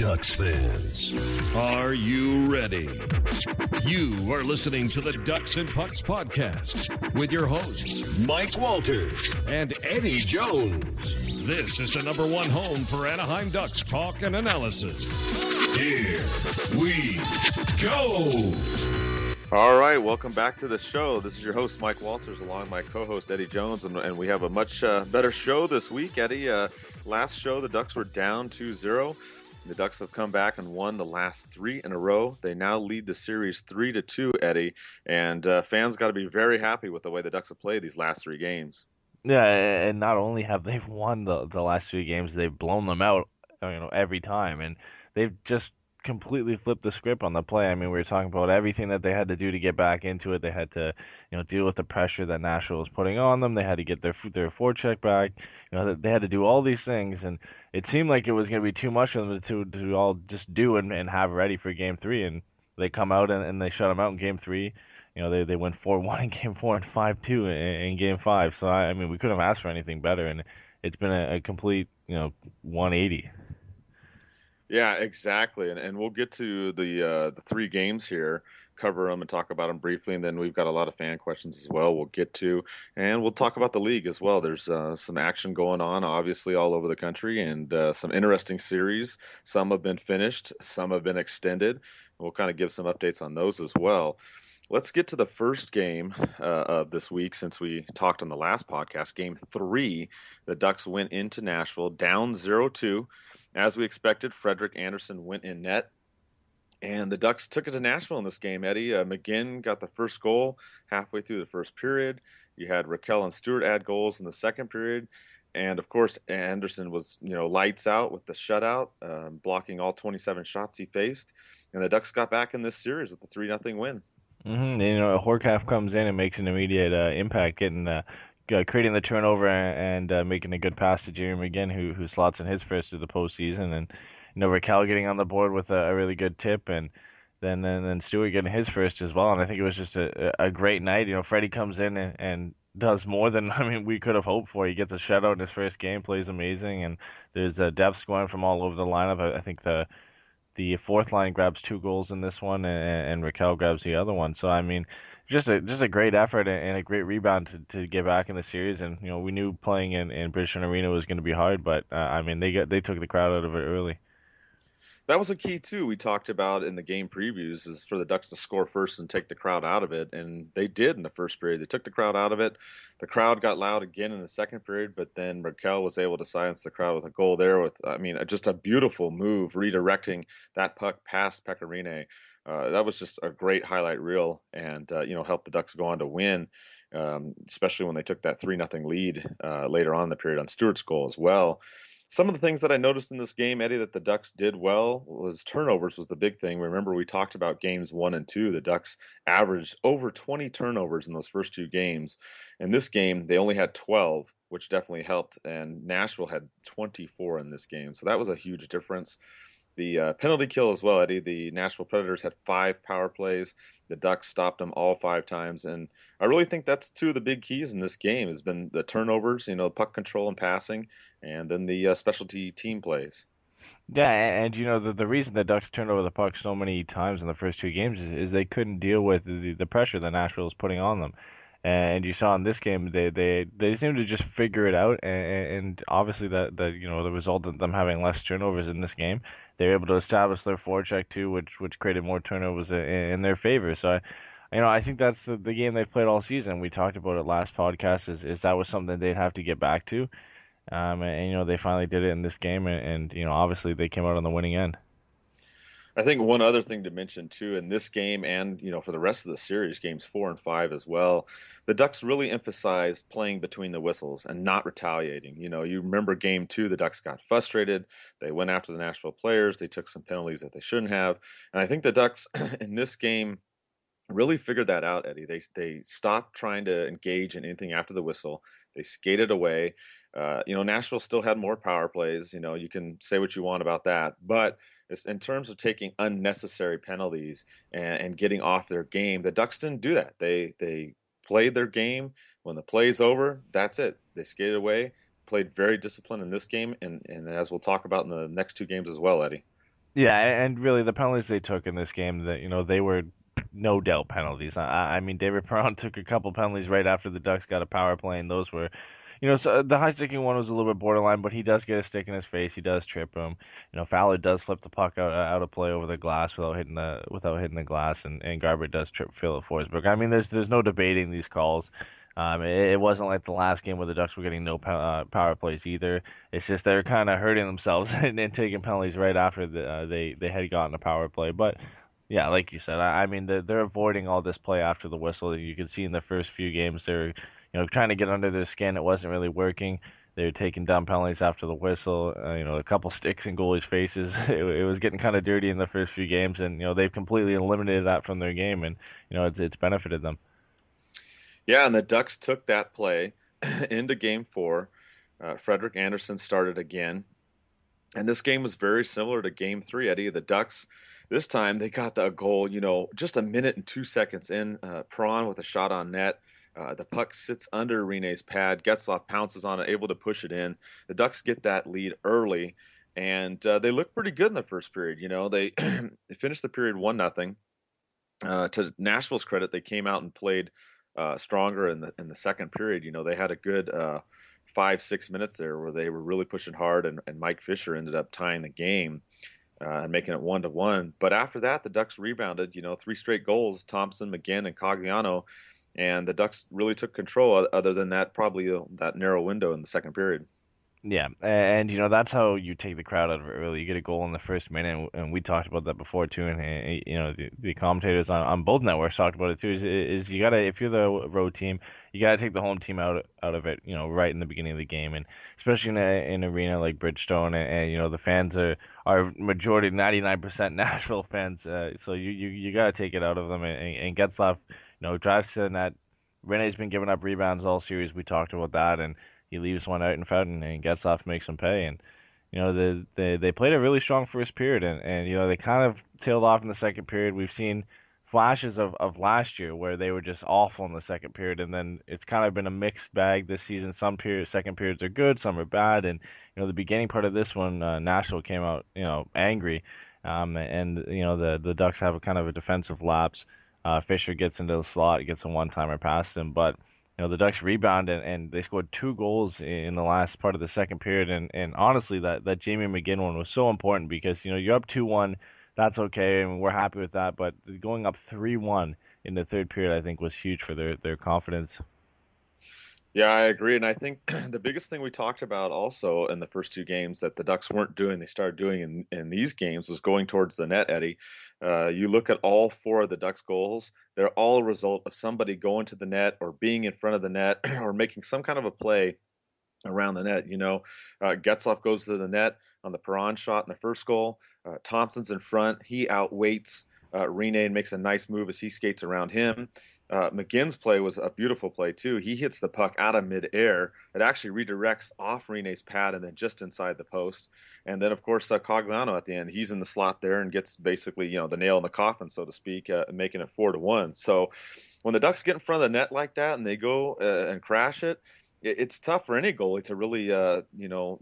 Ducks fans, are you ready? You are listening to the Ducks and Pucks podcast with your hosts, Mike Walters and Eddie Jones. This is the number one home for Anaheim Ducks talk and analysis. Here we go. All right, welcome back to the show. This is your host, Mike Walters, along with my co-host, Eddie Jones, and we have a much better show this week, Eddie. Last show, the Ducks were down 2-0. The Ducks have come back and won the last three in a row. They now lead the series 3-2, Eddie, and fans got to be very happy with the way the Ducks have played these last three games. Yeah, and not only have they won the last three games, they've blown them out, every time, and they've just completely flipped the script on the play. I mean, we were talking about everything that they had to do to get back into it. They had to, deal with the pressure that Nashville was putting on them. They had to get their forecheck back. They had to do all these things, and it seemed like it was going to be too much for them to all just do and have ready for Game 3. And they come out and they shut them out in Game 3. They went 4-1 in Game 4 and 5-2 in Game 5. So I mean, we couldn't have asked for anything better, and it's been a complete 180. Yeah, exactly. And we'll get to the three games here, cover them and talk about them briefly, and then we've got a lot of fan questions as well we'll get to. And we'll talk about the league as well. There's some action going on, obviously, all over the country, and some interesting series. Some have been finished, some have been extended. We'll kind of give some updates on those as well. Let's get to the first game of this week since we talked on the last podcast. Game 3, the Ducks went into Nashville, down 0-2. As we expected, Frederik Andersen went in net, and the Ducks took it to Nashville in this game, Eddie. McGinn got the first goal halfway through the first period. You had Raquel and Stewart add goals in the second period. And, of course, Andersen was, lights out with the shutout, blocking all 27 shots he faced. And the Ducks got back in this series with the 3-0 win. Mm-hmm. Horkaf comes in and makes an immediate impact, creating the turnover and making a good pass to Jeremy McGinn, who slots in his first of the postseason, and Raquel getting on the board with a really good tip, and then Stewart getting his first as well. And I think it was just a great night. Freddie comes in and does more than we could have hoped for. He gets a shutout in his first game, plays amazing, and there's depth scoring from all over the lineup. I think the fourth line grabs 2 goals in this one, and Raquel grabs the other one. So I mean, just a great effort and a great rebound to get back in the series. And we knew playing in Bridgestone Arena was going to be hard, but they took the crowd out of it early. That was a key, too, we talked about in the game previews, is for the Ducks to score first and take the crowd out of it. And they did in the first period. They took the crowd out of it. The crowd got loud again in the second period, but then Raquel was able to silence the crowd with a goal there with, just a beautiful move, redirecting that puck past Pecorine. That was just a great highlight reel and, helped the Ducks go on to win, especially when they took that 3-0 lead later on in the period on Stewart's goal as well. Some of the things that I noticed in this game, Eddie, that the Ducks did well was turnovers was the big thing. Remember, we talked about games 1 and 2. The Ducks averaged over 20 turnovers in those first 2 games. In this game, they only had 12, which definitely helped, and Nashville had 24 in this game. So that was a huge difference. The penalty kill as well, Eddie. The Nashville Predators had 5 power plays. The Ducks stopped them all 5 times. And I really think that's 2 of the big keys in this game has been the turnovers, puck control and passing, and then the specialty team plays. Yeah, and the reason the Ducks turned over the puck so many times in the first 2 games is they couldn't deal with the pressure that Nashville was putting on them. And you saw in this game they seemed to just figure it out, and obviously the result of them having less turnovers in this game, they were able to establish their forecheck too, which created more turnovers in their favor. So I think that's the game they've played all season. We talked about it last podcast. Is that was something they'd have to get back to, and they finally did it in this game, and obviously they came out on the winning end. I think one other thing to mention, too, in this game and, for the rest of the series, games 4 and 5 as well, the Ducks really emphasized playing between the whistles and not retaliating. You remember game 2, the Ducks got frustrated. They went after the Nashville players. They took some penalties that they shouldn't have. And I think the Ducks in this game really figured that out, Eddie. They stopped trying to engage in anything after the whistle. They skated away. Nashville still had more power plays. You can say what you want about that. But in terms of taking unnecessary penalties and getting off their game, the Ducks didn't do that. They played their game. When the play's over, that's it. They skated away, played very disciplined in this game, and as we'll talk about in the next 2 games as well, Eddie. Yeah, and really the penalties they took in this game, that they were no doubt penalties. I mean, David Perron took a couple penalties right after the Ducks got a power play, and those were, so the high sticking one was a little bit borderline, but he does get a stick in his face. He does trip him. Fowler does flip the puck out of play over the glass without hitting the glass, and Garber does trip Philip Forsberg. I mean, there's no debating these calls. It wasn't like the last game where the Ducks were getting no power plays either. It's just they're kind of hurting themselves and taking penalties right after they had gotten a power play. But yeah, like you said, I mean they're avoiding all this play after the whistle. You could see in the first few games they're trying to get under their skin. It wasn't really working. They were taking dumb penalties after the whistle. A couple sticks in goalies' faces. It was getting kind of dirty in the first few games, and they've completely eliminated that from their game, and it's benefited them. Yeah, and the Ducks took that play into Game 4. Frederik Andersen started again. And this game was very similar to Game 3, Eddie. The Ducks, this time, they got the goal, just a minute and 2 seconds in. Perron with a shot on net. The puck sits under Rene's pad. Getzlaf pounces on it, able to push it in. The Ducks get that lead early, and they look pretty good in the first period. They, they finished the period 1-0. To Nashville's credit, they came out and played stronger in the second period. They had a good 5-6 minutes there where they were really pushing hard, and Mike Fisher ended up tying the game and making it 1-1. But after that, the Ducks rebounded. 3 straight goals: Thompson, McGinn, and Cogliano, and the Ducks really took control. Other than that, probably that narrow window in the second period. Yeah, and that's how you take the crowd out of it. Really, you get a goal in the first minute, and we talked about that before too. And the commentators on both networks talked about it too. Is you gotta, if you're the road team, you gotta take the home team out of it. Right in the beginning of the game, and especially in an arena like Bridgestone, and the fans are majority 99% Nashville fans. So you gotta take it out of them, and Getzlaf, drives to the net. Rene's been giving up rebounds all series. We talked about that, and he leaves one out in front, and Getzlaf makes him pay. And they played a really strong first period, and they kind of tailed off in the second period. We've seen flashes of last year where they were just awful in the second period, and then it's kind of been a mixed bag this season. Some second periods are good, some are bad, and the beginning part of this one, Nashville came out angry, and the Ducks have a kind of a defensive lapse. Fisher gets into the slot, gets a one-timer past him, but the Ducks rebounded, and they scored 2 goals in the last part of the second period. And honestly, that Jamie McGinn one was so important because, you're up 2-1. That's okay, and we're happy with that. But going up 3-1 in the third period, I think, was huge for their confidence. Yeah, I agree. And I think the biggest thing we talked about also in the first 2 games that the Ducks weren't doing, they started doing in these games, was going towards the net, Eddie. You look at all 4 of the Ducks' goals, they're all a result of somebody going to the net or being in front of the net or making some kind of a play around the net. Getzlaf goes to the net on the Perron shot in the first goal. Thompson's in front. He outweights Rene and makes a nice move as he skates around him. McGinn's play was a beautiful play too. He hits the puck out of midair. It actually redirects off Rene's pad and then just inside the post. And then, of course, Cogliano at the end, he's in the slot there and gets basically, the nail in the coffin, so to speak, making it 4-1. So when the Ducks get in front of the net like that and they go and crash it, it's tough for any goalie to really,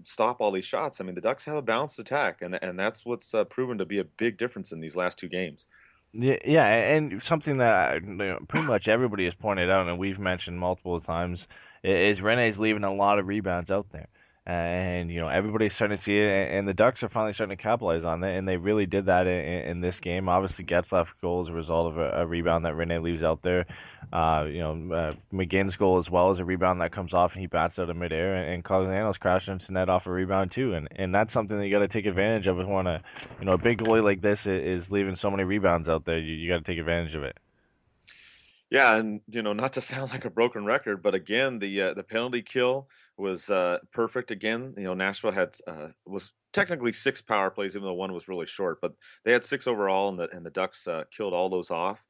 stop all these shots. I mean, the Ducks have a balanced attack, and that's what's proven to be a big difference in these last 2 games. Yeah, and something that pretty much everybody has pointed out, and we've mentioned multiple times, is Rene's leaving a lot of rebounds out there. And everybody's starting to see it, and the Ducks are finally starting to capitalize on it, and they really did that in this game. Obviously, Getzlaf's goal is a result of a rebound that Rene leaves out there. McGinn's goal as well is a rebound that comes off and he bats out of midair, and Cogliano's crashing into net off a rebound too. And that's something that you got to take advantage of when a big goalie like this is leaving so many rebounds out there. You got to take advantage of it. Yeah, and not to sound like a broken record, but again, the penalty kill was perfect. Again, Nashville had was technically 6 power plays, even though one was really short, but they had 6 overall, and the Ducks killed all those off.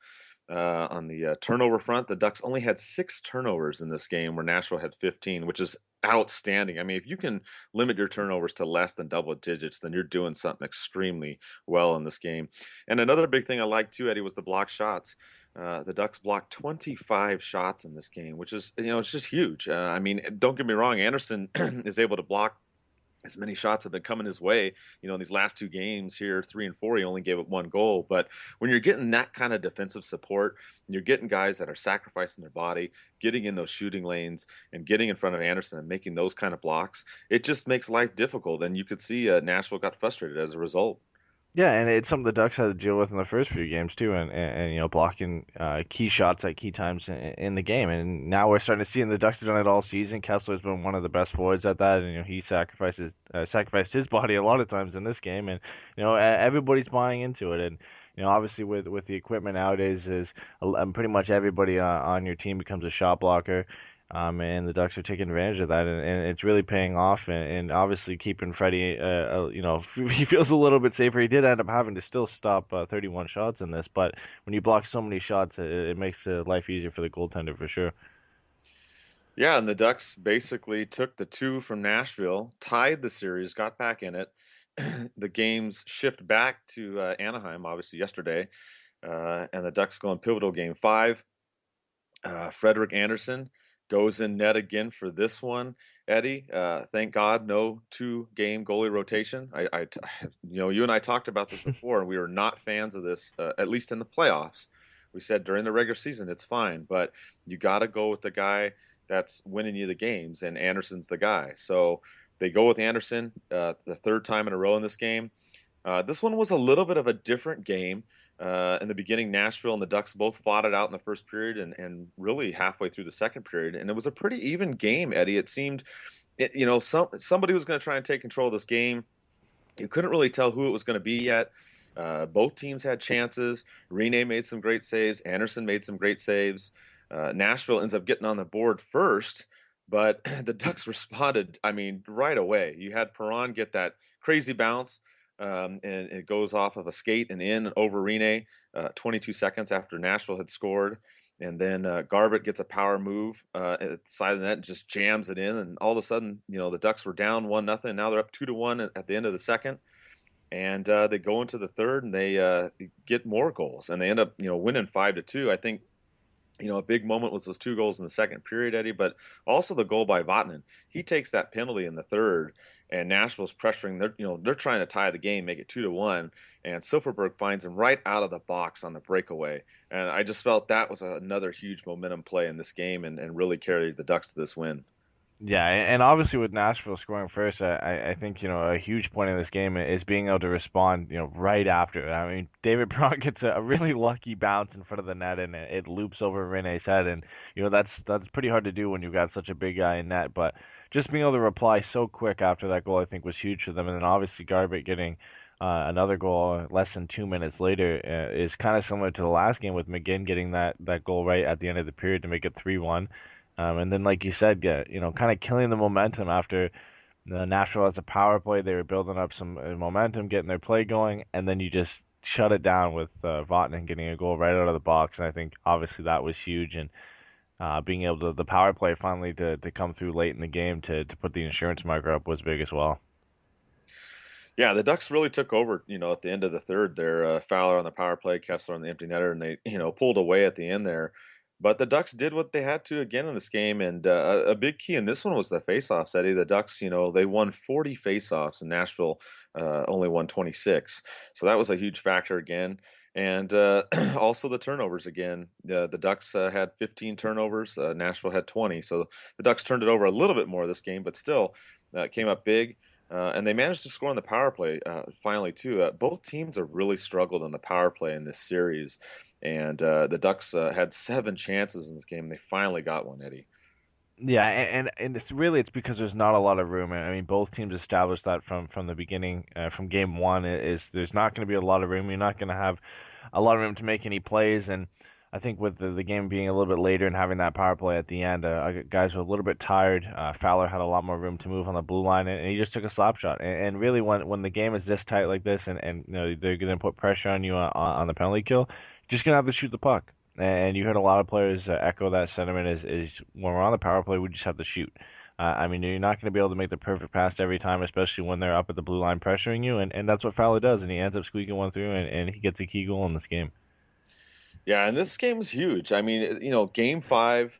On the turnover front, the Ducks only had 6 turnovers in this game, where Nashville had 15, which is outstanding. I mean, if you can limit your turnovers to less than double digits, then you're doing something extremely well in this game. And another big thing I liked too, Eddie, was the block shots. The Ducks blocked 25 shots in this game, which is, it's just huge. I mean, don't get me wrong, Anderson is able to block as many shots have been coming his way. In these last two games here, 3 and 4, he only gave up one goal. But when you're getting that kind of defensive support, you're getting guys that are sacrificing their body, getting in those shooting lanes, and getting in front of Andersen and making those kind of blocks, it just makes life difficult. And you could see Nashville got frustrated as a result. Yeah, and it's something the Ducks had to deal with in the first few games too, and blocking key shots at key times in the game. And now we're starting to see, and the Ducks have done it all season. Kessler's been one of the best forwards at that, and he sacrificed his body a lot of times in this game, and everybody's buying into it. And obviously with the equipment nowadays, is pretty much everybody on your team becomes a shot blocker. And the Ducks are taking advantage of that, and it's really paying off. And obviously keeping Freddie, he feels a little bit safer. He did end up having to still stop 31 shots in this, but when you block so many shots, it makes life easier for the goaltender for sure. Yeah, and the Ducks basically took the 2 from Nashville, tied the series, got back in it. The games shift back to Anaheim, obviously yesterday, and the Ducks go in pivotal game 5. Frederik Andersen goes in net again for this one. Eddie, thank God, no 2-game goalie rotation. You and I talked about this before, and we were not fans of this, at least in the playoffs. We said during the regular season it's fine, but you got to go with the guy that's winning you the games, and Andersen's the guy. So they go with Andersen the third time in a row in this game. This one was a little bit of a different game. In the beginning, Nashville and the Ducks both fought it out in the first period and really halfway through the second period. And it was a pretty even game, Eddie. It seemed, somebody was going to try and take control of this game. You couldn't really tell who it was going to be yet. Both teams had chances. Rinne made some great saves. Andersen made some great saves. Nashville ends up getting on the board first, but the Ducks responded, right away. You had Perron get that crazy bounce. And it goes off of a skate and in over Rinne 22 seconds after Nashville had scored. And then Garbutt gets a power move at the side of the net and just jams it in. And all of a sudden, the Ducks were down 1-0. Now they're up 2-1 at the end of the second. And they go into the third and they get more goals. And they end up, winning 5-2. I think, a big moment was those 2 goals in the second period, Eddie, but also the goal by Vatanen. He takes that penalty in the third, and Nashville's pressuring. They're trying to tie the game, make it 2-1, and Silfverberg finds him right out of the box on the breakaway. And I just felt that was another huge momentum play in this game, and really carried the Ducks to this win. Yeah, and obviously with Nashville scoring first, I think a huge point in this game is being able to respond right after. David Perron gets a really lucky bounce in front of the net, and it loops over Rinne's head, and that's pretty hard to do when you've got such a big guy in net. But just being able to reply so quick after that goal, I think, was huge for them. And then obviously Garbutt getting another goal less than 2 minutes later is kind of similar to the last game with McGinn getting that goal right at the end of the period to make it 3-1. And then, like you said, kind of killing the momentum after Nashville has a power play. They were building up some momentum, getting their play going, and then you just shut it down with Vatanen getting a goal right out of the box. And I think obviously that was huge. And being able to the power play finally to come through late in the game to put the insurance marker up was big as well. Yeah, the Ducks really took over, at the end of the third there. Fowler on the power play, Kessler on the empty netter, and they, pulled away at the end there. But the Ducks did what they had to again in this game, and a big key in this one was the faceoffs, Eddie. The Ducks, they won 40 faceoffs, and Nashville only won 26. So that was a huge factor again. And also the turnovers again. The Ducks had 15 turnovers. Nashville had 20. So the Ducks turned it over a little bit more this game, but still came up big. And they managed to score on the power play finally, too. Both teams have really struggled on the power play in this series. And the Ducks had 7 chances in this game. And they finally got one, Eddie. Yeah, and it's because there's not a lot of room. Both teams established that from the beginning, from game one. Is there's not going to be a lot of room. You're not going to have a lot of room to make any plays. And I think with the game being a little bit later and having that power play at the end, guys were a little bit tired. Fowler had a lot more room to move on the blue line, and he just took a slap shot. And really, when the game is this tight like this, and they're going to put pressure on you on the penalty kill, you're just going to have to shoot the puck. And you heard a lot of players echo that sentiment is when we're on the power play, we just have to shoot. You're not going to be able to make the perfect pass every time, especially when they're up at the blue line pressuring you, and that's what Fowler does, and he ends up squeaking one through, and he gets a key goal in this game. Yeah, and this game is huge. Game 5,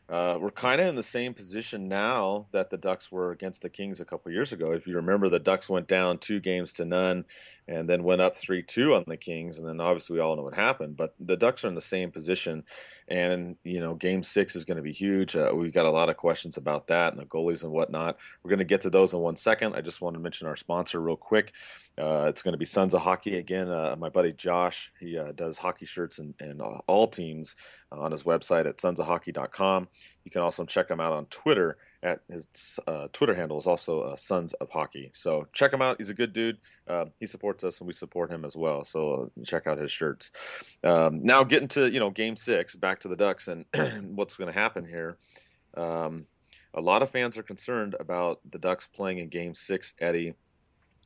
We're kind of in the same position now that the Ducks were against the Kings a couple years ago. If you remember, the Ducks went down 2-0 and then went up 3-2 on the Kings. And then obviously we all know what happened. But the Ducks are in the same position. And, game 6 is going to be huge. We've got a lot of questions about that and the goalies and whatnot. We're going to get to those in 1 second. I just want to mention our sponsor real quick. It's going to be Sons of Hockey again. My buddy Josh, he does hockey shirts and all teams on his website at sonsofhockey.com. You can also check him out on Twitter at his Twitter handle is also Sons of Hockey. So check him out. He's a good dude. He supports us and we support him as well. So check out his shirts. Now getting to, game 6, back to the Ducks and what's going to happen here. A lot of fans are concerned about the Ducks playing in game 6, Eddie,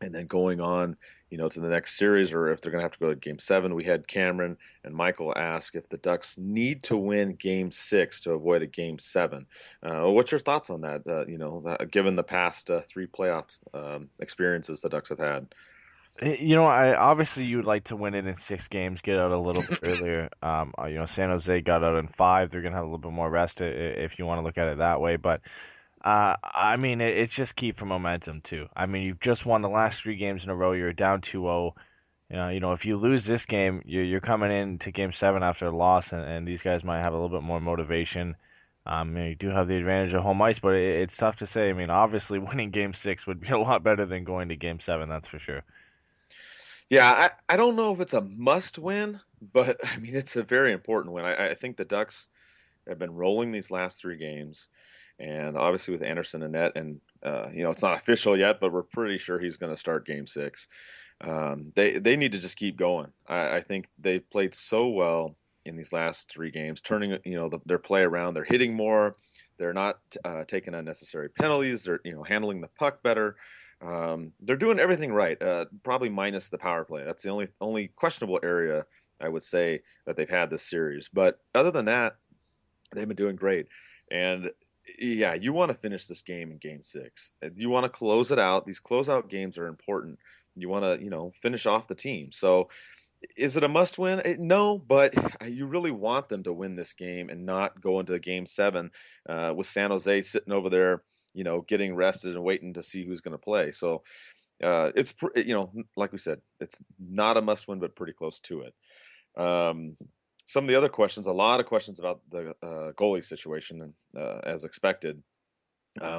and then going on, to the next series, or if they're going to have to go to game 7. We had Cameron and Michael ask if the Ducks need to win game 6 to avoid a game 7. What's your thoughts on that, given the past 3 playoff experiences the Ducks have had? Obviously you would like to win it in 6 games, get out a little bit earlier. San Jose got out in 5. They're going to have a little bit more rest if you want to look at it that way. But it's just key for momentum too. You've just won the last 3 games in a row. You're down 2-0. If you lose this game, you're coming into game 7 after a loss, and these guys might have a little bit more motivation. You do have the advantage of home ice, but it's tough to say. Obviously winning game 6 would be a lot better than going to game 7. That's for sure. Yeah, I don't know if it's a must win, but it's a very important win. I think the Ducks have been rolling these last 3 games. And obviously with Andersen and net, and it's not official yet, but we're pretty sure he's going to start game 6. They need to just keep going. I think they've played so well in these last 3 games, turning their play around. They're hitting more. They're not taking unnecessary penalties. They're handling the puck better. They're doing everything right, probably minus the power play. That's the only questionable area I would say that they've had this series. But other than that, they've been doing great. And yeah, you want to finish this game in game 6. You want to close it out. These closeout games are important. You want to, finish off the team. So is it a must win? No, but you really want them to win this game and not go into game 7 with San Jose sitting over there, getting rested and waiting to see who's going to play. So it's, like we said, it's not a must win, but pretty close to it. Some of the other questions, a lot of questions about the goalie situation, as expected.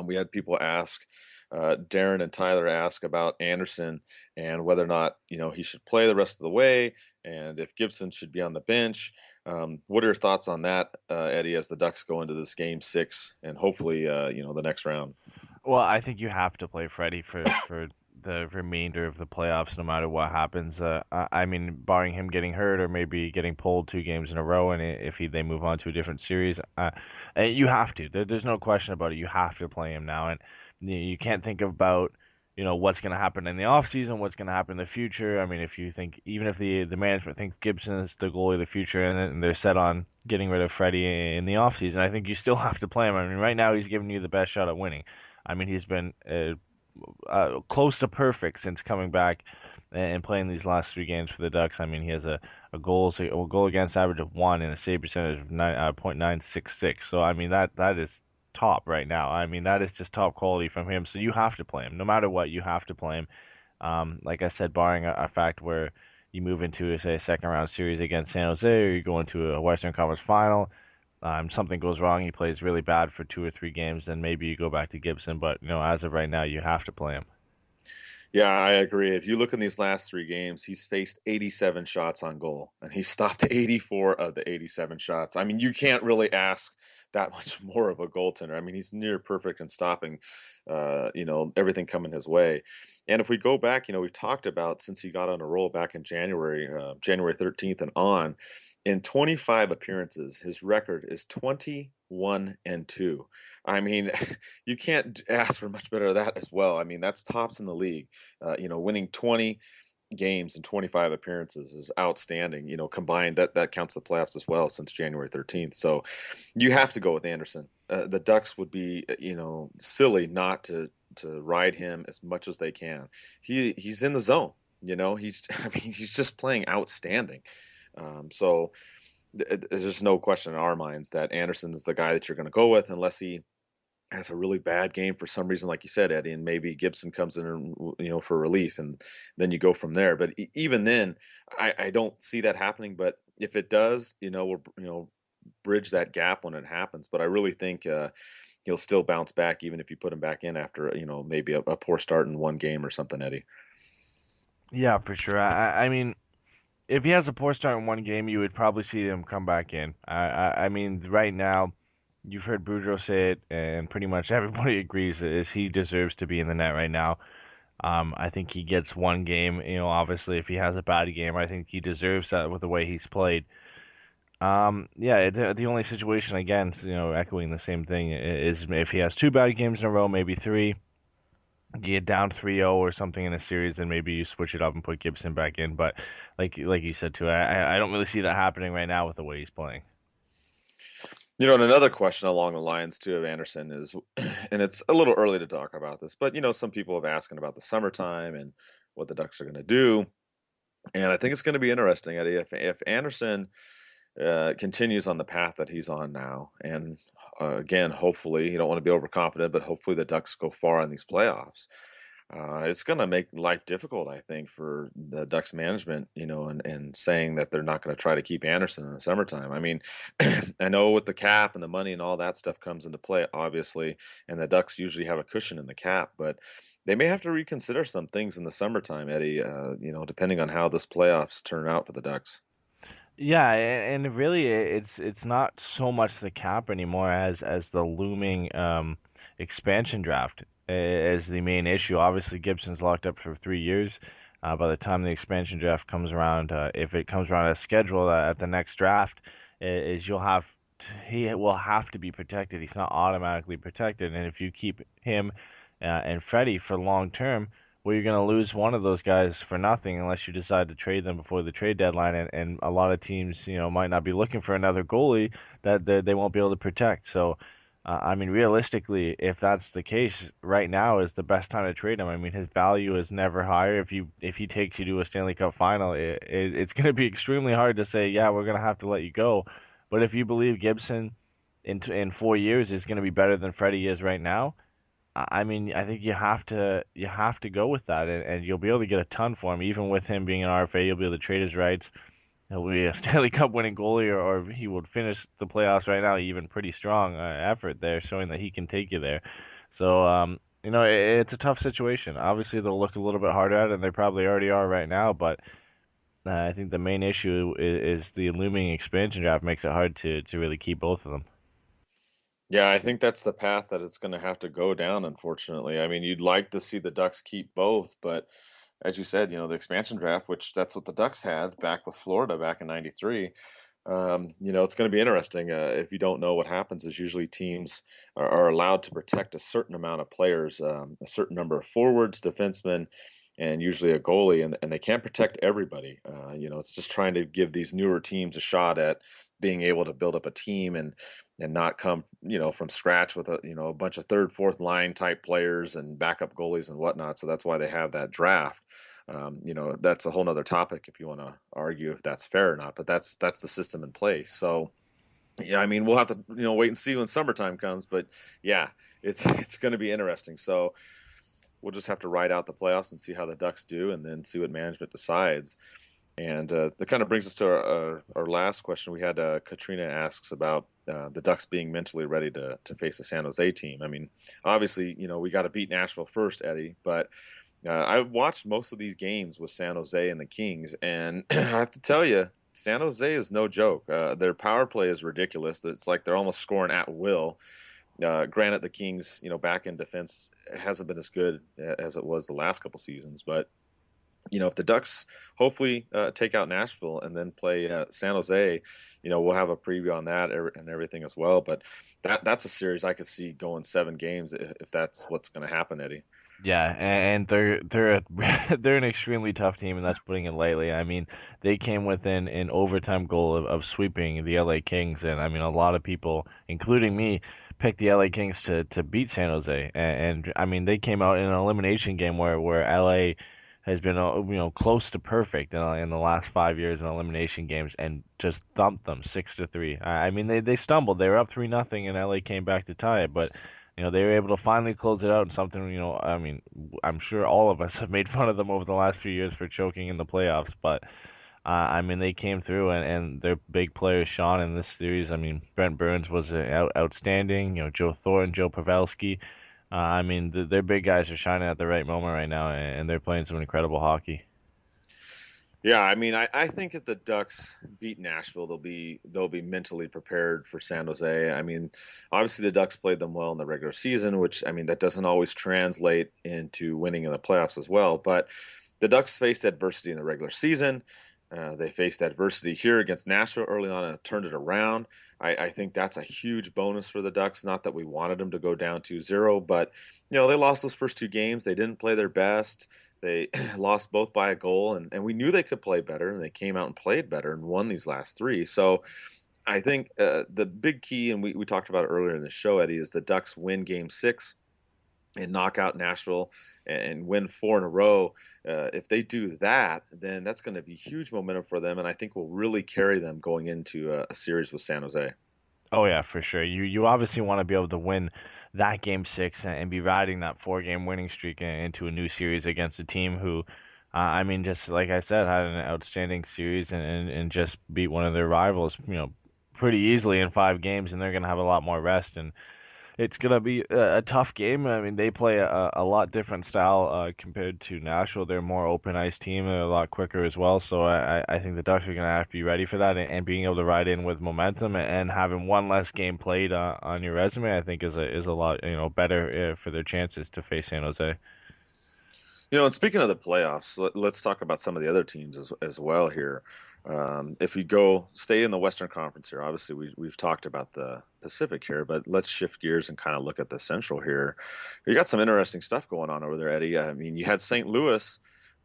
We had people ask, Darren and Tyler ask about Andersen and whether or not, he should play the rest of the way and if Gibson should be on the bench. What are your thoughts on that, Eddie, as the Ducks go into this game 6 and hopefully, the next round? Well, I think you have to play Freddie for the remainder of the playoffs, no matter what happens. Barring him getting hurt or maybe getting pulled 2 games in a row, and if they move on to a different series, you have to. There's no question about it. You have to play him now, and you can't think about what's going to happen in the off season, what's going to happen in the future. If you think, even if the management thinks Gibson is the goalie of the future, and they're set on getting rid of Freddie in the off season, I think you still have to play him. Right now he's giving you the best shot at winning. He's been close to perfect since coming back and playing these last 3 games for the Ducks. He has a goal against average of 1 and a save percentage of .966. So that is top right now. That is just top quality from him. So you have to play him, no matter what. You have to play him. Like I said, barring a fact where you move into say a second round series against San Jose, or you go into a Western Conference final. Something goes wrong, he plays really bad for 2 or 3 games, then maybe you go back to Gibson. But as of right now, you have to play him. Yeah, I agree. If you look in these last 3 games, he's faced 87 shots on goal, and he stopped 84 of the 87 shots. You can't really ask that much more of a goaltender. He's near perfect in stopping, everything coming his way. And if we go back, we've talked about since he got on a roll back in January 13th and on, in 25 appearances, his record is 21-2. You can't ask for much better than that as well. That's tops in the league. Winning 20 games and 25 appearances is outstanding. Combined, that counts the playoffs as well since January 13th. So you have to go with Andersen. The Ducks would be, silly not to ride him as much as they can. He's in the zone. He's just playing outstanding. So there's just no question in our minds that Anderson is the guy that you're going to go with, unless he has a really bad game for some reason, like you said, Eddie, and maybe Gibson comes in, and, for relief, and then you go from there. But even then, I don't see that happening. But if it does, we'll bridge that gap when it happens. But I really think he'll still bounce back, even if you put him back in after maybe a poor start in one game or something, Eddie. Yeah, for sure. I mean, if he has a poor start in one game, you would probably see him come back in. I mean, right now, you've heard Boudreaux say it, and pretty much everybody agrees is he deserves to be in the net right now. I think he gets one game. Obviously, if he has a bad game, I think he deserves that with the way he's played. Yeah, the only situation, again, echoing the same thing, is if he has two bad games in a row, maybe three. You get down 3-0 or something in a series, and maybe you switch it up and put Gibson back in. But like you said too, I don't really see that happening right now with the way he's playing. And another question along the lines too of Anderson is, and it's a little early to talk about this, but some people have asking about the summertime and what the Ducks are going to do, and I think it's going to be interesting, Eddie, if Anderson continues on the path that he's on now, and again, hopefully, you don't want to be overconfident, but hopefully the Ducks go far in these playoffs. It's going to make life difficult, I think, for the Ducks management, and saying that they're not going to try to keep Anderson in the summertime. I mean, I know with the cap and the money and all that stuff comes into play, obviously, and the Ducks usually have a cushion in the cap, but they may have to reconsider some things in the summertime, Eddie, depending on how this playoffs turn out for the Ducks. Yeah, and really, it's not so much the cap anymore as the looming expansion draft as the main issue. Obviously, Gibson's locked up for 3 years. By the time the expansion draft comes around, if it comes around as scheduled at the next draft, is he will have to be protected. He's not automatically protected, and if you keep him and Freddie for long term, well, you're going to lose one of those guys for nothing unless you decide to trade them before the trade deadline. And a lot of teams, might not be looking for another goalie that they won't be able to protect. So, I mean, realistically, if that's the case, right now is the best time to trade him. I mean, his value is never higher. If he takes you to a Stanley Cup final, it's going to be extremely hard to say, yeah, we're going to have to let you go. But if you believe Gibson in 4 years is going to be better than Freddie is right now, I mean, I think you have to go with that, and you'll be able to get a ton for him, even with him being an RFA. You'll be able to trade his rights. He'll be a Stanley Cup winning goalie, or he would finish the playoffs right now, even pretty strong effort there, showing that he can take you there. So, it's a tough situation. Obviously, they'll look a little bit harder at it, and they probably already are right now. But I think the main issue is the looming expansion draft makes it hard to really keep both of them. Yeah, I think that's the path that it's going to have to go down, unfortunately. I mean, you'd like to see the Ducks keep both, but as you said, the expansion draft, which that's what the Ducks had back with Florida back in '93. It's going to be interesting. If you don't know what happens, is usually teams are allowed to protect a certain amount of players, a certain number of forwards, defensemen, and usually a goalie, and they can't protect everybody. It's just trying to give these newer teams a shot at being able to build up a team and not come from scratch with a bunch of third, fourth line type players and backup goalies and whatnot. So that's why they have that draft. That's a whole nother topic if you want to argue if that's fair or not, but that's the system in place. So yeah, I mean, we'll have to wait and see when summertime comes, but yeah, it's going to be interesting. So we'll just have to ride out the playoffs and see how the Ducks do, and then see what management decides. And that kind of brings us to our last question. We had Katrina asks about the Ducks being mentally ready to face the San Jose team. I mean, obviously, we got to beat Nashville first, Eddie, but I watched most of these games with San Jose and the Kings, and I have to tell you, San Jose is no joke. Their power play is ridiculous. It's like they're almost scoring at will. Granted, the Kings, back in defense hasn't been as good as it was the last couple seasons, but if the Ducks hopefully take out Nashville and then play San Jose, we'll have a preview on that and everything as well. But that's a series I could see going 7 games if that's what's going to happen, Eddie. Yeah, and they're they're an extremely tough team, and that's putting it lightly. I mean, they came within an overtime goal of sweeping the LA Kings, and I mean, a lot of people, including me, picked the LA Kings to beat San Jose, and I mean, they came out in an elimination game where LA has been close to perfect in the last 5 years in elimination games and just thumped them 6-3. I mean they stumbled. They were up 3-0 and LA came back to tie it, but they were able to finally close it out in something, I mean, I'm sure all of us have made fun of them over the last few years for choking in the playoffs, but I mean, they came through and their big players shone in this series. I mean, Brent Burns was outstanding. Joe Thornton, Joe Pavelski. I mean, their big guys are shining at the right moment right now, and they're playing some incredible hockey. Yeah, I mean, I think if the Ducks beat Nashville, they'll be mentally prepared for San Jose. I mean, obviously the Ducks played them well in the regular season, which I mean that doesn't always translate into winning in the playoffs as well. But the Ducks faced adversity in the regular season. They faced adversity here against Nashville early on and turned it around. I think that's a huge bonus for the Ducks. Not that we wanted them to go down 2-0, but they lost those first two games. They didn't play their best. They lost both by a goal, and we knew they could play better, and they came out and played better and won these last three. So I think the big key, and we talked about it earlier in the show, Eddie, is the Ducks win Game 6 and knock out Nashville and win 4 in a row. If they do that, then that's going to be huge momentum for them, and I think will really carry them going into a series with San Jose. Oh yeah, for sure. You obviously want to be able to win that Game 6 and be riding that 4-game winning streak into a new series against a team who, I mean, just like I said, had an outstanding series and just beat one of their rivals, pretty easily in 5 games, and they're going to have a lot more rest. And it's gonna be a tough game. I mean, they play a lot different style compared to Nashville. They're a more open ice team. They're a lot quicker as well. So I think the Ducks are gonna have to be ready for that and being able to ride in with momentum and having one less game played on your resume. I think is a lot better for their chances to face San Jose. And speaking of the playoffs, let's talk about some of the other teams as well here. If we stay in the Western Conference here, obviously we've talked about the Pacific here, but let's shift gears and kind of look at the Central here. You got some interesting stuff going on over there, Eddie. I mean, you had St. Louis,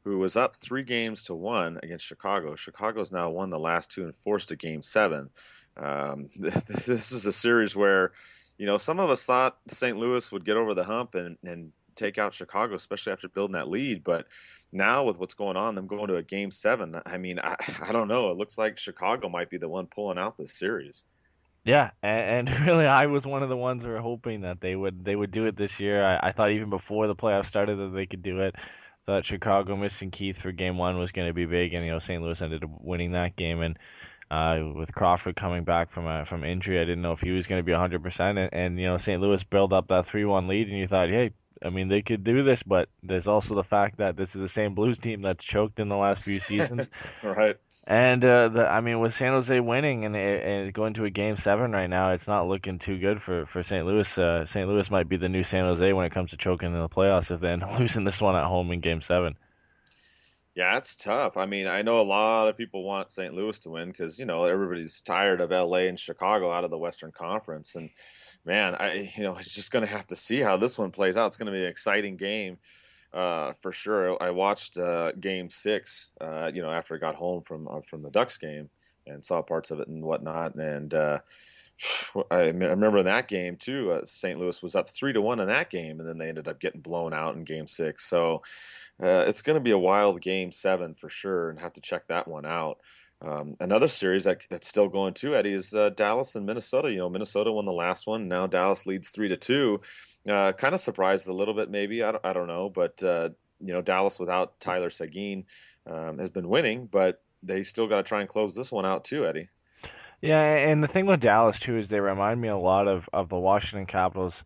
who was up 3-1 against Chicago. Chicago's now won the last 2 and forced a Game 7. This is a series where, some of us thought St. Louis would get over the hump and take out Chicago, especially after building that lead. But now with what's going on, them going to a Game 7, I mean, I don't know. It looks like Chicago might be the one pulling out this series. Yeah, and really, I was one of the ones who were hoping that they would do it this year. I thought even before the playoffs started that they could do it. Thought Chicago missing Keith for Game 1 was going to be big, and St. Louis ended up winning that game. And with Crawford coming back from injury, I didn't know if he was going to be 100%. And St. Louis built up that 3-1 lead, and you thought, hey, I mean, they could do this, but there's also the fact that this is the same Blues team that's choked in the last few seasons. Right. And I mean, with San Jose winning and going to a Game 7 right now, it's not looking too good for St. Louis. St. Louis might be the new San Jose when it comes to choking in the playoffs if they end up losing this one at home in Game 7. Yeah, it's tough. I mean, I know a lot of people want St. Louis to win because, everybody's tired of LA and Chicago out of the Western Conference. And man, it's just going to have to see how this one plays out. It's going to be an exciting game for sure. I watched Game 6, after I got home from the Ducks game and saw parts of it and whatnot. And I remember in that game too, St. Louis was up 3-1 in that game, and then they ended up getting blown out in Game 6. So it's going to be a wild Game 7 for sure, and have to check that one out. Another series that's still going too, Eddie, is Dallas and Minnesota. Minnesota won the last one. Now Dallas leads 3-2. Kind of surprised a little bit, maybe. I don't know, but Dallas without Tyler Seguin has been winning, but they still got to try and close this one out too, Eddie. Yeah, and the thing with Dallas too is they remind me a lot of the Washington Capitals.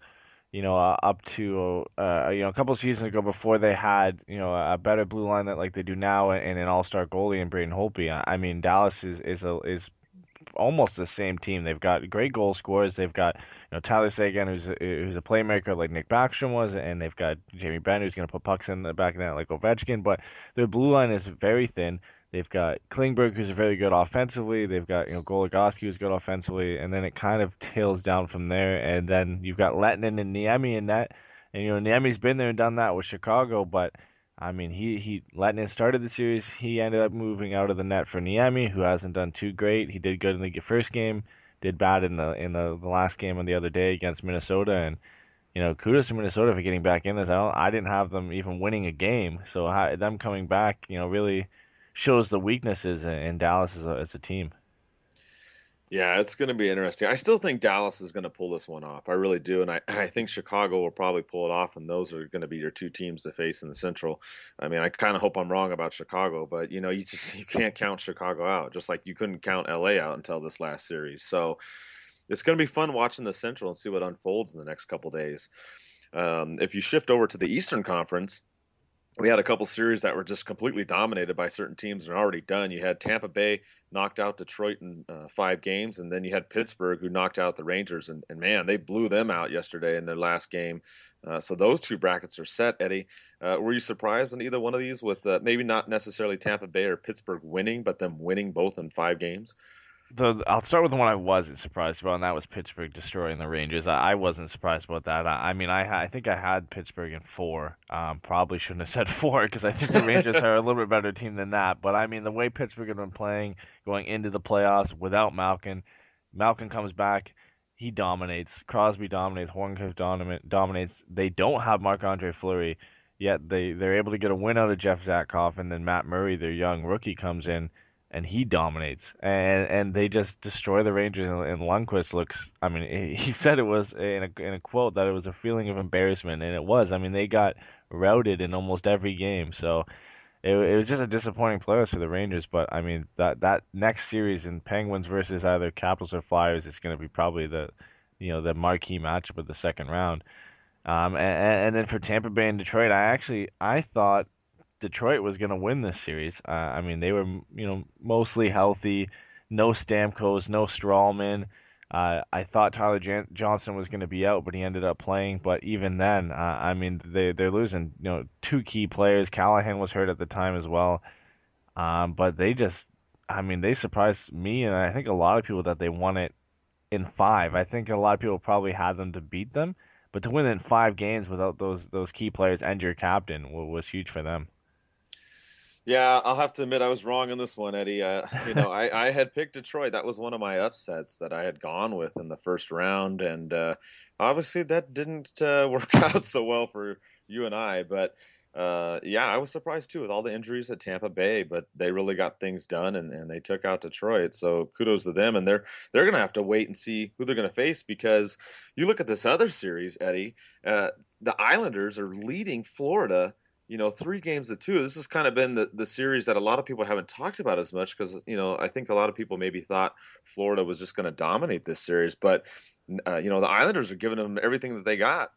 Up to a couple seasons ago before they had a better blue line that like they do now and an all-star goalie in Braden Holtby. I mean, Dallas is almost the same team. They've got great goal scorers. They've got Tyler Seguin who's a playmaker like Nick Backstrom was, and they've got Jamie Benn who's going to put pucks in the back of that like Ovechkin. But their blue line is very thin. They've got Klingberg, who's very good offensively. They've got Goligoski, who's good offensively, and then it kind of tails down from there. And then you've got Lettinen and Niemi in that. And Niemi's been there and done that with Chicago, but I mean, Lettinen started the series. He ended up moving out of the net for Niemi, who hasn't done too great. He did good in the first game, did bad in the last game on the other day against Minnesota, and kudos to Minnesota for getting back in this. I didn't have them even winning a game, so them coming back, really shows the weaknesses in Dallas as a team. Yeah, it's going to be interesting. I still think Dallas is going to pull this one off. I really do. And I think Chicago will probably pull it off, and those are going to be your two teams to face in the Central. I mean, I kind of hope I'm wrong about Chicago, but you can't count Chicago out, just like you couldn't count LA out until this last series. So it's going to be fun watching the Central and see what unfolds in the next couple days. If you shift over to the Eastern Conference, we had a couple series that were just completely dominated by certain teams and already done. You had Tampa Bay knocked out Detroit in 5 games, and then you had Pittsburgh who knocked out the Rangers, and man, they blew them out yesterday in their last game. So those two brackets are set. Eddie, were you surprised in either one of these with maybe not necessarily Tampa Bay or Pittsburgh winning, but them winning both in 5 games? I'll start with the one I wasn't surprised about, and that was Pittsburgh destroying the Rangers. I wasn't surprised about that. I mean, I think I had Pittsburgh in 4. Probably shouldn't have said 4 because I think the Rangers are a little bit better team than that. But I mean, the way Pittsburgh had been playing going into the playoffs without Malkin comes back, he dominates. Crosby dominates. Hornqvist dominates. They don't have Marc-Andre Fleury, yet they're able to get a win out of Jeff Zatkoff, and then Matt Murray, their young rookie, comes in and he dominates, and they just destroy the Rangers. And Lundqvist looks, I mean, he said it was in a quote that it was a feeling of embarrassment, and it was. I mean, they got routed in almost every game, so it was just a disappointing playoffs for the Rangers. But I mean, that next series in Penguins versus either Capitals or Flyers is going to be probably the marquee matchup of the second round. And then for Tampa Bay and Detroit, I thought Detroit was going to win this series. I mean, they were, mostly healthy. No Stamkos, no Strawman. I thought Tyler Johnson was going to be out, but he ended up playing. But even then, I mean, they're losing, 2 key players. Callahan was hurt at the time as well. But they surprised me, and I think a lot of people that they won it in 5. I think a lot of people probably had them to beat them, but to win it in 5 games without those key players and your captain was huge for them. Yeah, I'll have to admit I was wrong on this one, Eddie. I had picked Detroit. That was one of my upsets that I had gone with in the first round, and obviously that didn't work out so well for you and I. But yeah, I was surprised too with all the injuries at Tampa Bay, but they really got things done and they took out Detroit. So kudos to them, and they're gonna have to wait and see who they're gonna face because you look at this other series, Eddie. The Islanders are leading Florida 3 games to 2. This has kind of been the series that a lot of people haven't talked about as much because, I think a lot of people maybe thought Florida was just going to dominate this series. But, the Islanders are giving them everything that they got.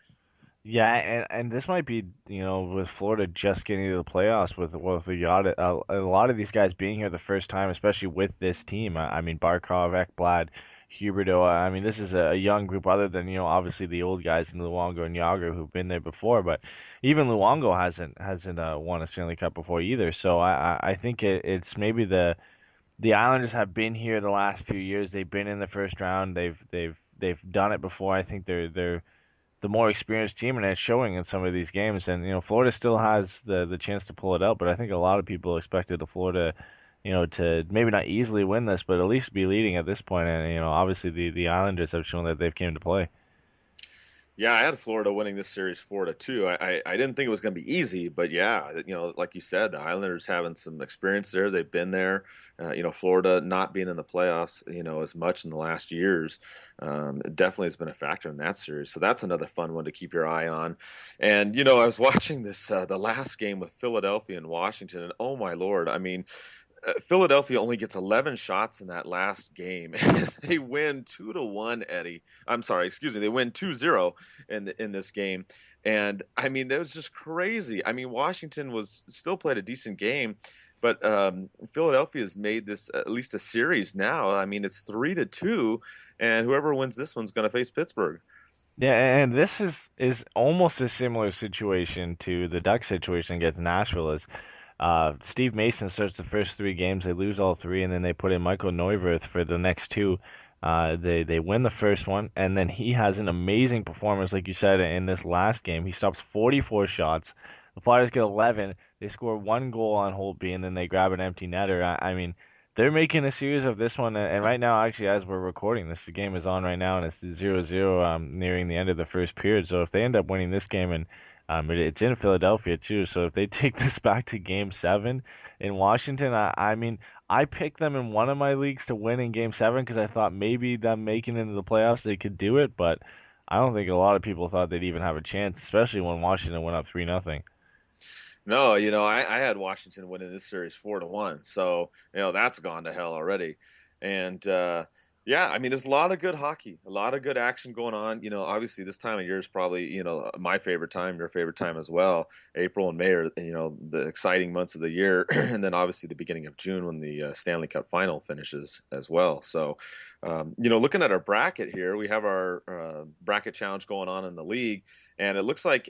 Yeah, and this might be, with Florida just getting to the playoffs with a lot of these guys being here the first time, especially with this team. I mean, Barkov, Ekblad, Huberdeau. I mean, this is a young group other than, obviously the old guys in Luongo and Yager who've been there before, but even Luongo hasn't won a Stanley Cup before either. So I think it's maybe the Islanders have been here the last few years. They've been in the first round. They've done it before. I think they're the more experienced team, and it's showing in some of these games. And Florida still has the chance to pull it out, but I think a lot of people expected the Florida, to maybe not easily win this, but at least be leading at this point. And obviously the Islanders have shown that they've came to play. Yeah, I had Florida winning this series 4-2. I didn't think it was going to be easy, but yeah, like you said, the Islanders having some experience there. They've been there. Florida not being in the playoffs, as much in the last years, definitely has been a factor in that series. So that's another fun one to keep your eye on. And I was watching this the last game with Philadelphia and Washington, and oh my Lord, I mean, Philadelphia only gets 11 shots in that last game, and they win 2-1. Eddie, I'm sorry, excuse me, they win 2-0 in this game, and I mean that was just crazy. I mean, Washington was still played a decent game, but Philadelphia has made this at least a series now. I mean, it's 3-2, and whoever wins this one's going to face Pittsburgh. Yeah, and this is almost a similar situation to the Ducks situation against Nashville. As Steve Mason starts the first 3 games, they lose all 3, and then they put in Michael Neuwirth for the next 2. They win the first one, and then he has an amazing performance, like you said, in this last game. He stops 44 shots. The Flyers get 11. They score 1 goal on Holtby, and then they grab an empty netter. I mean, they're making a series of this one, and right now, actually, as we're recording this, the game is on right now, and it's 0-0, nearing the end of the first period. So if they end up winning this game, and it's in Philadelphia too, so if they take this back to Game 7 in Washington, I mean, I picked them in one of my leagues to win in Game 7 because I thought maybe them making it into the playoffs they could do it, but I don't think a lot of people thought they'd even have a chance, especially when Washington went up 3-0. No, I had Washington winning this series 4-1, so that's gone to hell already. And yeah, I mean, there's a lot of good hockey, a lot of good action going on. Obviously this time of year is probably my favorite time, your favorite time as well. April and May are the exciting months of the year, and then obviously the beginning of June when the Stanley Cup Final finishes as well. So, looking at our bracket here, we have our bracket challenge going on in the league. And it looks like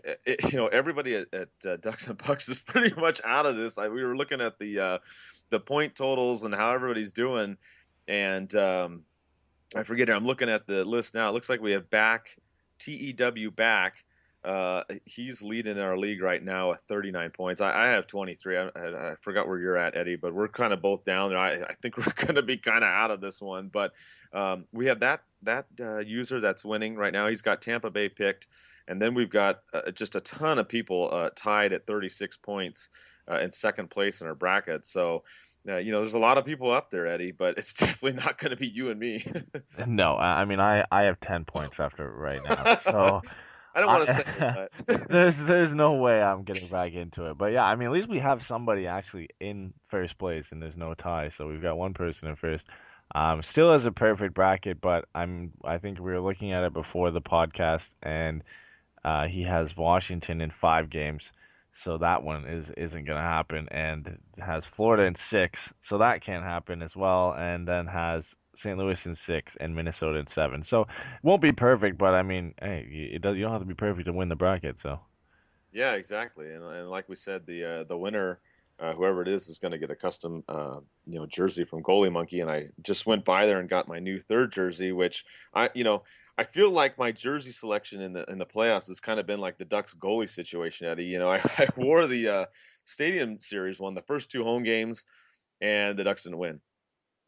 everybody at Ducks and Pucks is pretty much out of this. We were looking at the point totals and how everybody's doing, and I forget it. I'm looking at the list now. It looks like we have TEW back. He's leading our league right now at 39 points. I have 23. I forgot where you're at, Eddie, but we're kind of both down there. I think we're going to be kind of out of this one. But we have that user that's winning right now. He's got Tampa Bay picked. And then we've got just a ton of people tied at 36 points in second place in our bracket. So, there's a lot of people up there, Eddie, but it's definitely not going to be you and me. No, I mean, I have 10 points after right now, so I don't want to say that. there's no way I'm getting back into it. But yeah, I mean, at least we have somebody actually in first place, and there's no tie, so we've got one person in first. Still has a perfect bracket, but I think we were looking at it before the podcast, and he has Washington in 5 games, so that one isn't going to happen, and has Florida in 6, so that can't happen as well, and then has St. Louis in 6 and Minnesota in 7. So it won't be perfect, but I mean, hey, you don't have to be perfect to win the bracket. So Yeah, exactly. And like we said, the winner, whoever it is going to get a custom jersey from Goalie Monkey. And I just went by there and got my new third jersey, which I feel like my jersey selection in the playoffs has kind of been like the Ducks goalie situation, Eddie. I wore the Stadium Series one, the first 2 home games, and the Ducks didn't win.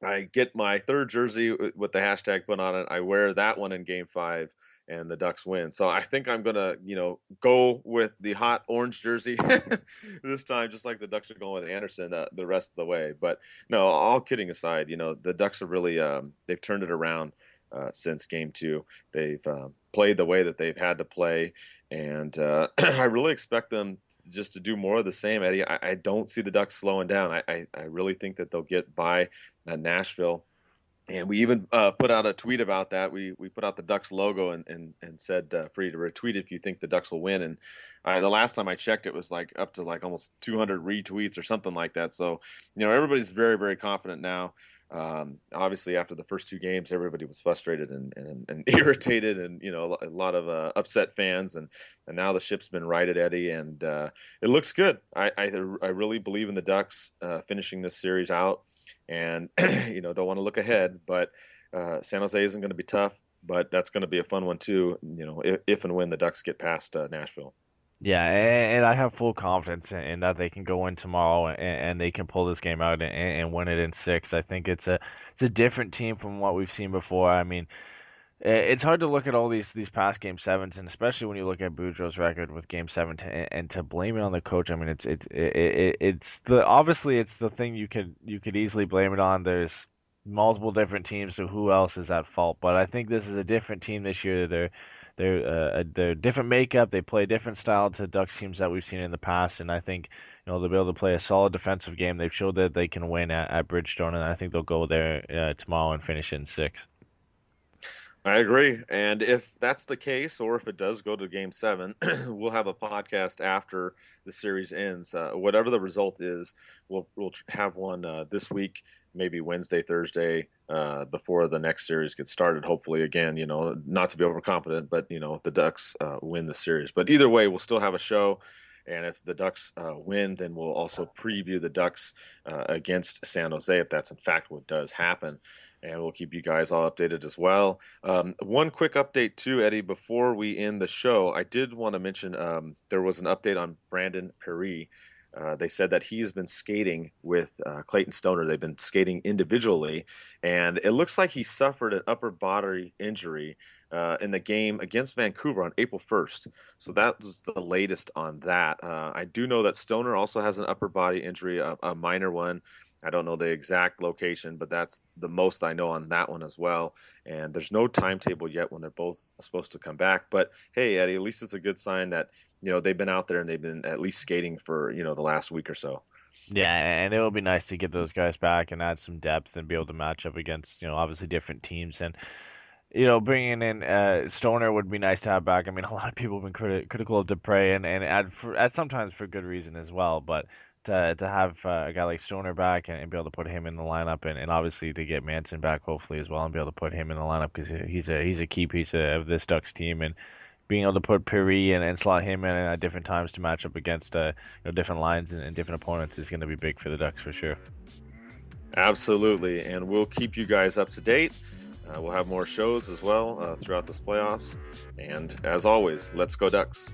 I get my third jersey with the hashtag put on it. I wear that one in Game 5, and the Ducks win. So I think I'm gonna, go with the hot orange jersey this time, just like the Ducks are going with Andersen the rest of the way. But no, all kidding aside, the Ducks are really they've turned it around since Game 2. They've played the way that they've had to play, and I really expect them just to do more of the same, Eddie. I don't see the Ducks slowing down. I really think that they'll get by Nashville. And we even put out a tweet about that. We put out the Ducks logo and said for you to retweet if you think the Ducks will win. And the last time I checked, it was like up to like almost 200 retweets or something like that. So, everybody's very, very confident now. Obviously, after the first 2 games, everybody was frustrated and irritated, and a lot of upset fans. And now the ship's been righted, Eddie, and it looks good. I really believe in the Ducks finishing this series out. And don't want to look ahead, but San Jose isn't going to be tough, but that's going to be a fun one too. If and when the Ducks get past Nashville. yeah, and I have full confidence in that they can go in tomorrow and they can pull this game out and win it in 6. I think it's a different team from what we've seen before. I mean, it's hard to look at all these past Game 7s, and especially when you look at Boudreau's record with Game 7 and to blame it on the coach. I mean, it's obviously it's the thing you could easily blame it on. There's multiple different teams, so who else is at fault? But I think this is a different team this year. They're different makeup. They play a different style to Ducks teams that we've seen in the past, and I think they'll be able to play a solid defensive game. They've showed that they can win at Bridgestone, and I think they'll go there tomorrow and finish in 6. I agree. And if that's the case, or if it does go to Game 7, we'll have a podcast after the series ends. Whatever the result is, we'll have one this week, maybe Wednesday, Thursday, before the next series gets started. Hopefully, again, not to be overconfident, but, if the Ducks win the series. But either way, we'll still have a show. And if the Ducks win, then we'll also preview the Ducks against San Jose, if that's in fact what does happen. And we'll keep you guys all updated as well. One quick update too, Eddie, before we end the show. I did want to mention there was an update on Brandon Perry. They said that he's been skating with Clayton Stoner. They've been skating individually, and it looks like he suffered an upper body injury in the game against Vancouver on April 1st. So that was the latest on that. I do know that Stoner also has an upper body injury, a minor one. I don't know the exact location, but that's the most I know on that one as well. And there's no timetable yet when they're both supposed to come back. But hey, Eddie, at least it's a good sign that they've been out there and they've been at least skating for the last week or so. Yeah, and it would be nice to get those guys back and add some depth and be able to match up against obviously different teams. And bringing in Stoner would be nice to have back. I mean, a lot of people have been critical of Dupre and sometimes for good reason as well. But to have a guy like Stoner back and be able to put him in the lineup and obviously to get Manson back hopefully as well and be able to put him in the lineup because he's a key piece of this Ducks team, and being able to put Piri and slot him in at different times to match up against different lines and different opponents is going to be big for the Ducks for sure. Absolutely, and we'll keep you guys up to date. We'll have more shows as well throughout this playoffs. And as always, let's go Ducks.